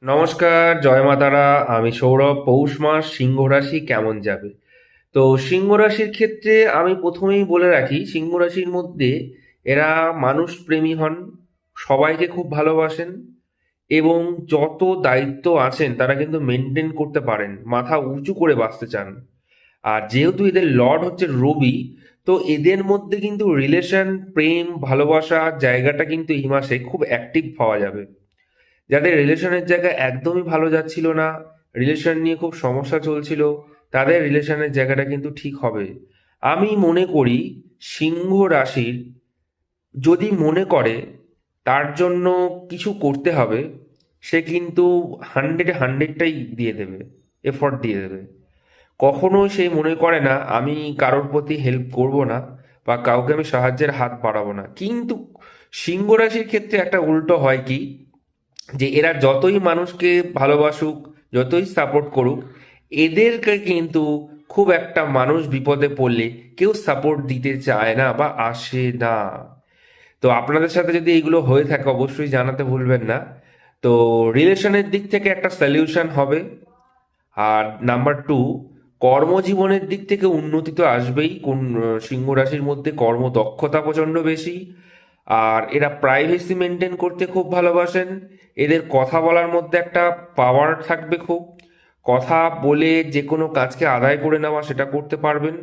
নমস্কার, জয় মা তারা। আমি সৌরভ। পৌষ মাস সিংহ রাশি কেমন যাবে? তো সিংহ রাশির ক্ষেত্রে আমি প্রথমেই বলে রাখি, সিংহ রাশির মধ্যে এরা মানুষ প্রেমী হন, সবাইকে খুব ভালোবাসেন এবং যত দায়িত্ব আছেন তারা কিন্তু মেনটেন করতে পারেন, মাথা উঁচু করে বাঁচতে চান। আর যেহেতু এদের লর্ড হচ্ছে রবি, তো এদের মধ্যে কিন্তু রিলেশন, প্রেম, ভালোবাসা জায়গাটা কিন্তু এই মাসে খুব অ্যাক্টিভ পাওয়া যাবে। যাদের রিলেশনের জায়গা একদমই ভালো যাচ্ছিল না, রিলেশন নিয়ে খুব সমস্যা চলছিল, তাদের রিলেশনের জায়গাটা কিন্তু ঠিক হবে। আমি মনে করি সিংহ রাশির যদি মনে করে তার জন্য কিছু করতে হবে, সে কিন্তু হান্ড্রেডটাই দিয়ে দেবে, এফর্ট দিয়ে দেবে। কখনো সে মনে করে না আমি কারোর প্রতি হেল্প করব না বা কাউকে আমি সাহায্যের হাত বাড়াবো না। কিন্তু সিংহ রাশির ক্ষেত্রে একটা উল্টো হয় কি, যে এরা যতই মানুষকে ভালোবাসুক, যতই সাপোর্ট করুক, এদেরকে কিন্তু খুব একটা মানুষ বিপদে পড়লে কেউ সাপোর্ট দিতে চায় না বা আসে না। তো আপনাদের সাথে যদি এইগুলো হয়ে থাকে অবশ্যই জানাতে ভুলবেন না। তো রিলেশনের দিক থেকে একটা সলিউশন হবে। আর নাম্বার টু, কর্মজীবনের দিক থেকে উন্নতি তো আসবেই। কোন সিংহ রাশির মধ্যে কর্মদক্ষতা প্রচণ্ড বেশি। আর এরা প্রাইভেসি মেনটেন করতে খুব ভালোবাসেন। এদের কথা বলার মধ্যে একটা পাওয়ার থাকবে খুব। কথা বলে যে কোনো কাজকে আদায় করে নেওয়া, সেটা করতে পারবেন।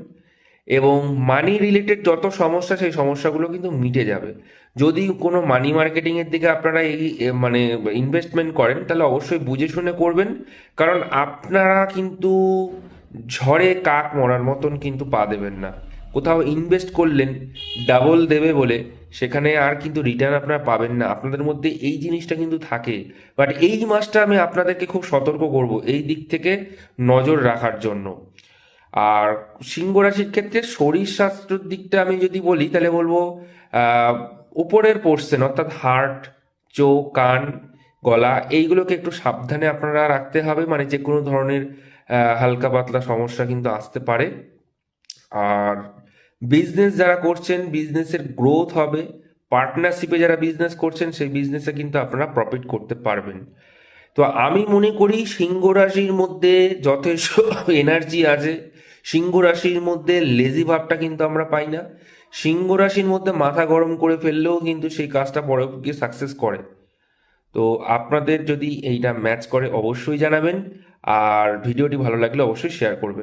এবং মানি রিলেটেড যত সমস্যা, সেই সমস্যাগুলো কিন্তু মিটে যাবে। যদি কোনো মানি মার্কেটিং এর দিকে আপনারা মানে ইনভেস্টমেন্ট করেন, তাহলে অবশ্যই বুঝে শুনে করবেন। কারণ আপনারা কিন্তু ঝড়ে কাক মরার মতন কিন্তু পা দেবেন না। কোথাও ইনভেস্ট করলেন ডাবল দেবে বলে, সেখানে আর কিন্তু রিটার্ন আপনারা পাবেন না। আপনাদের মধ্যে এই জিনিসটা কিন্তু থাকে। বাট এই মাসটা আমি আপনাদেরকে খুব সতর্ক করব এই দিক থেকে নজর রাখার জন্য। আর সিংহ রাশির ক্ষেত্রে শরীর স্বাস্থ্যের দিকটা আমি যদি বলি, তাহলে বলবো আহ, উপরের পোর্শন অর্থাৎ হার্ট, চোখ, কান, গলা, এইগুলোকে একটু সাবধানে আপনারা রাখতে হবে। মানে যে কোনো ধরনের হালকা পাতলা সমস্যা কিন্তু আসতে পারে। আর বিজনেস যারা করছেন, বিজনেসের গ্রোথ হবে। পার্টনারশিপে যারা বিজনেস করছেন, সেই বিজনেসে কিন্তু আপনারা প্রফিট করতে পারবেন। তো আমি মনে করি সিংহ রাশির মধ্যে যথেষ্ট এনার্জি আছে। সিংহ রাশির মধ্যে লেজি ভাবটা কিন্তু আমরা পাই না। সিংহ রাশির মধ্যে মাথা গরম করে ফেললেও কিন্তু সেই কাজটা পরে গিয়ে সাকসেস করে। তো আপনাদের যদি এইটা ম্যাচ করে অবশ্যই জানাবেন। আর ভিডিওটি ভালো লাগলে অবশ্যই শেয়ার করবেন।